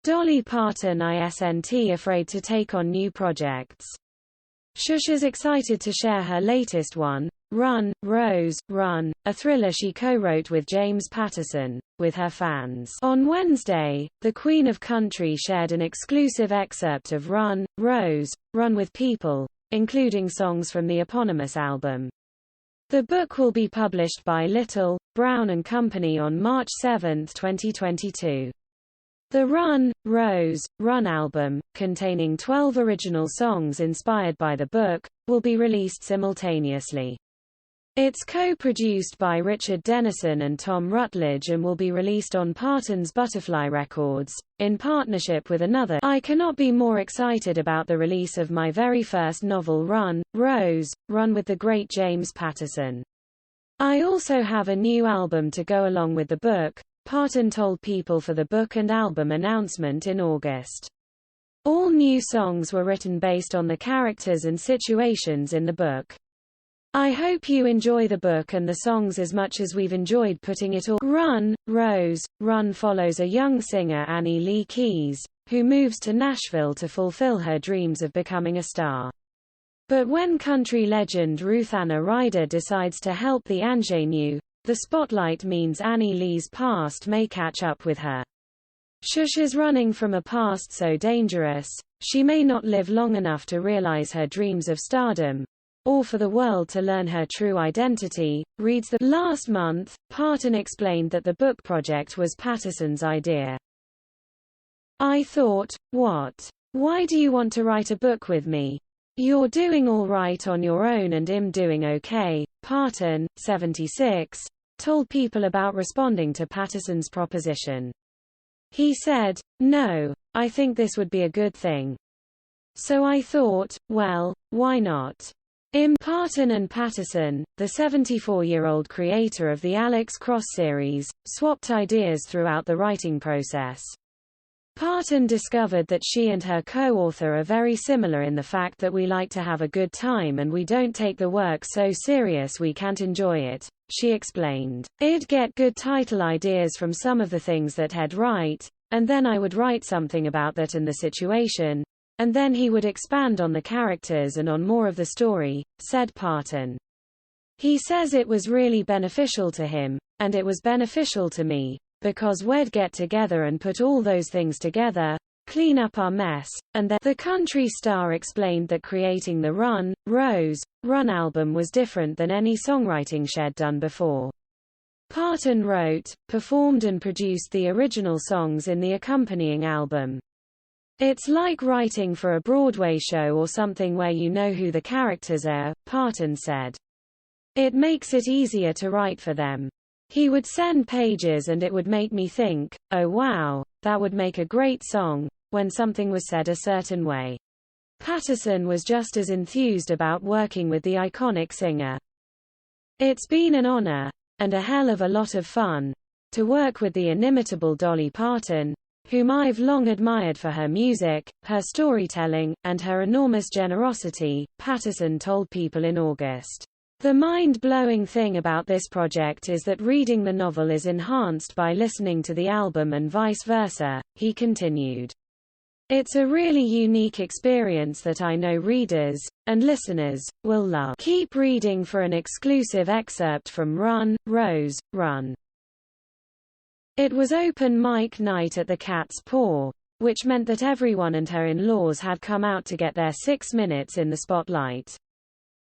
Dolly Parton isn't afraid to take on new projects. Shush is excited to share her latest one, Run, Rose, Run, a thriller she co-wrote with James Patterson, with her fans. On Wednesday, the Queen of Country shared an exclusive excerpt of Run, Rose, Run with people, including songs from the eponymous album. The book will be published by Little, Brown and Company on March 7, 2022. The Run, Rose, Run album, containing 12 original songs inspired by the book, will be released simultaneously. It's co-produced by Richard Dennison and Tom Rutledge and will be released on Parton's Butterfly Records, in partnership with another. I cannot be more excited about the release of my very first novel Run, Rose, Run with the great James Patterson. I also have a new album to go along with the book, Parton told People for the book and album announcement in August. All new songs were written based on the characters and situations in the book. I hope you enjoy the book and the songs as much as we've enjoyed putting it all. Run, Rose, Run follows a young singer Annie Lee Keys, who moves to Nashville to fulfill her dreams of becoming a star. But when country legend Ruth Anna Ryder decides to help the ingenue, the spotlight means Annie Lee's past may catch up with her. Shush is running from a past so dangerous, she may not live long enough to realize her dreams of stardom, or for the world to learn her true identity, reads the. Last month, Parton explained that the book project was Patterson's idea. I thought, what? Why do you want to write a book with me? You're doing all right on your own and I'm doing okay. Parton, 76, told People about responding to Patterson's proposition. He said, "No, I think this would be a good thing. So I thought, well, why not?" Parton and Patterson, the 74-year-old creator of the Alex Cross series, swapped ideas throughout the writing process. Parton discovered that she and her co-author are very similar in the fact that we like to have a good time and we don't take the work so serious we can't enjoy it, she explained. I'd get good title ideas from some of the things that he'd write, and then I would write something about that and the situation, and then he would expand on the characters and on more of the story, said Parton. He says it was really beneficial to him, and it was beneficial to me, because we'd get together and put all those things together, clean up our mess, and then. The country star explained that creating the Run, Rose, Run album was different than any songwriting she'd done before. Parton wrote, performed and produced the original songs in the accompanying album. It's like writing for a Broadway show or something where you know who the characters are, Parton said. It makes it easier to write for them. He would send pages and it would make me think, oh wow, that would make a great song, when something was said a certain way. Patterson was just as enthused about working with the iconic singer. It's been an honor, and a hell of a lot of fun, to work with the inimitable Dolly Parton, whom I've long admired for her music, her storytelling, and her enormous generosity, Patterson told People in August. The mind-blowing thing about this project is that reading the novel is enhanced by listening to the album and vice versa, he continued. It's a really unique experience that I know readers, and listeners, will love. Keep reading for an exclusive excerpt from Run, Rose, Run. It was open mic night at the Cat's Paw, which meant that everyone and her in-laws had come out to get their 6 minutes in the spotlight.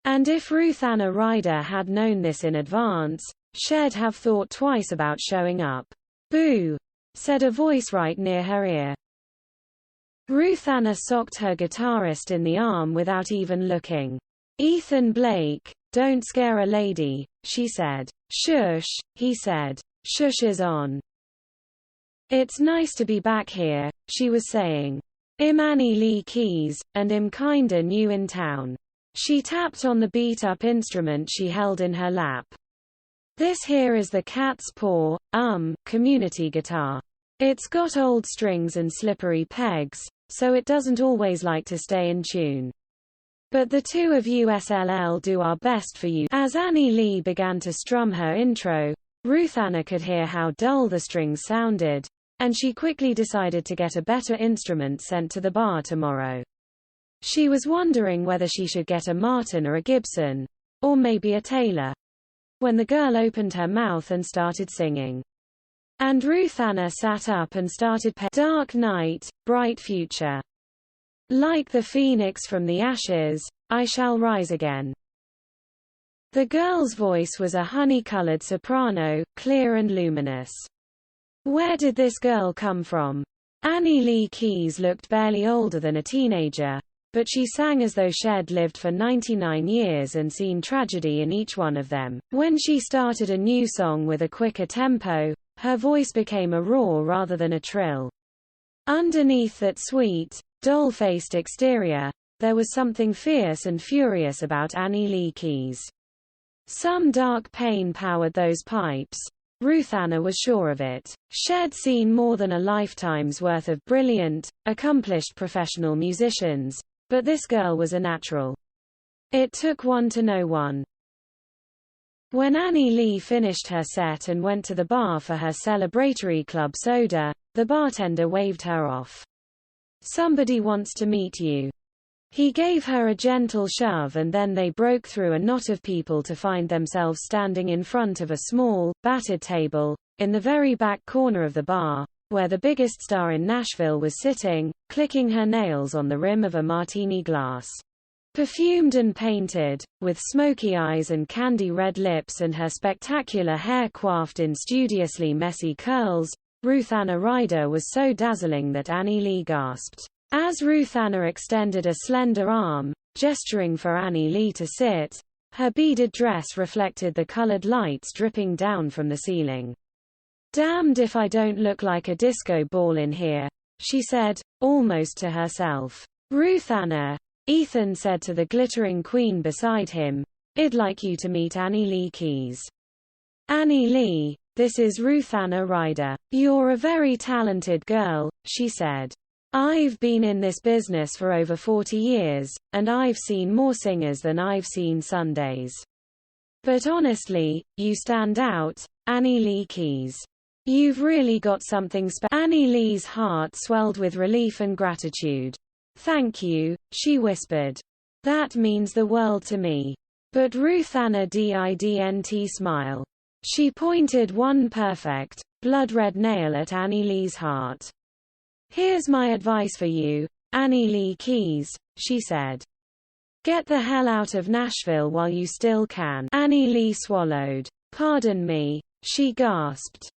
And if Ruth Anna Ryder had known this in advance, she'd have thought twice about showing up. Boo! Said a voice right near her ear. Ruth Anna socked her guitarist in the arm without even looking. Ethan Blake, don't scare a lady, she said. Shush, he said. Shush is on. It's nice to be back here, she was saying. I'm Annie Lee Keys, and I'm kinda new in town. She tapped on the beat-up instrument she held in her lap. This here is the Cat's Paw, community guitar. It's got old strings and slippery pegs, so it doesn't always like to stay in tune. But the two of USLL do our best for you. As Annie Lee began to strum her intro, Ruth Anna could hear how dull the strings sounded, and she quickly decided to get a better instrument sent to the bar tomorrow. She was wondering whether she should get a Martin or a Gibson, or maybe a Taylor, when the girl opened her mouth and started singing. And Ruth Anna sat up and started Dark night, bright future. Like the phoenix from the ashes, I shall rise again. The girl's voice was a honey-colored soprano, clear and luminous. Where did this girl come from? Annie Lee Keys looked barely older than a teenager, but she sang as though she'd lived for 99 years and seen tragedy in each one of them. When she started a new song with a quicker tempo, her voice became a roar rather than a trill. Underneath that sweet, doll-faced exterior, there was something fierce and furious about Annie Lee Keys. Some dark pain powered those pipes. Ruth Anna was sure of it. She'd seen more than a lifetime's worth of brilliant, accomplished professional musicians, but this girl was a natural. It took one to know one. When Annie Lee finished her set and went to the bar for her celebratory club soda, the bartender waved her off. Somebody wants to meet you. He gave her a gentle shove and then they broke through a knot of people to find themselves standing in front of a small, battered table, in the very back corner of the bar, where the biggest star in Nashville was sitting, clicking her nails on the rim of a martini glass. Perfumed and painted, with smoky eyes and candy-red lips and her spectacular hair coiffed in studiously messy curls, Ruth Anna Ryder was so dazzling that Annie Lee gasped. As Ruth Anna extended a slender arm, gesturing for Annie Lee to sit, her beaded dress reflected the colored lights dripping down from the ceiling. "Damned if I don't look like a disco ball in here," she said, almost to herself. "Ruth Anna," Ethan said to the glittering queen beside him, "I'd like you to meet Annie Lee Keys." "Annie Lee, this is Ruth Anna Ryder. You're a very talented girl," she said. "I've been in this business for over 40 years, and I've seen more singers than I've seen Sundays. But honestly, you stand out, Annie Lee Keys. You've really got something special." Annie Lee's heart swelled with relief and gratitude. "Thank you," she whispered. "That means the world to me." But Ruth Anna didn't smile. She pointed one perfect, blood-red nail at Annie Lee's heart. "Here's my advice for you, Annie Lee Keys," she said. "Get the hell out of Nashville while you still can." Annie Lee swallowed. "Pardon me," she gasped.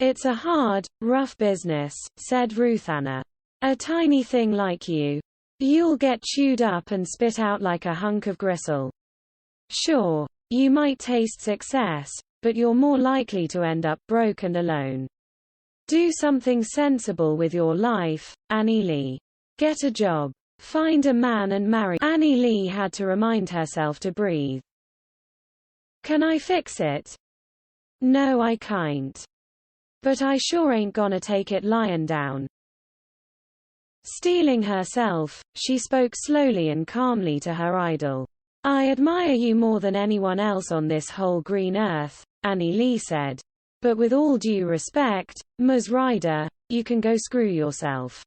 "It's a hard, rough business," said Ruth Anna. "A tiny thing like you. You'll get chewed up and spit out like a hunk of gristle. Sure, you might taste success, but you're more likely to end up broke and alone. Do something sensible with your life, Annie Lee. Get a job. Find a man and marry." Annie Lee had to remind herself to breathe. "Can I fix it?" "No, I can't. But I sure ain't gonna take it lying down." Steeling herself, she spoke slowly and calmly to her idol. "I admire you more than anyone else on this whole green earth," Annie Lee said. "But with all due respect, Ms. Ryder, you can go screw yourself."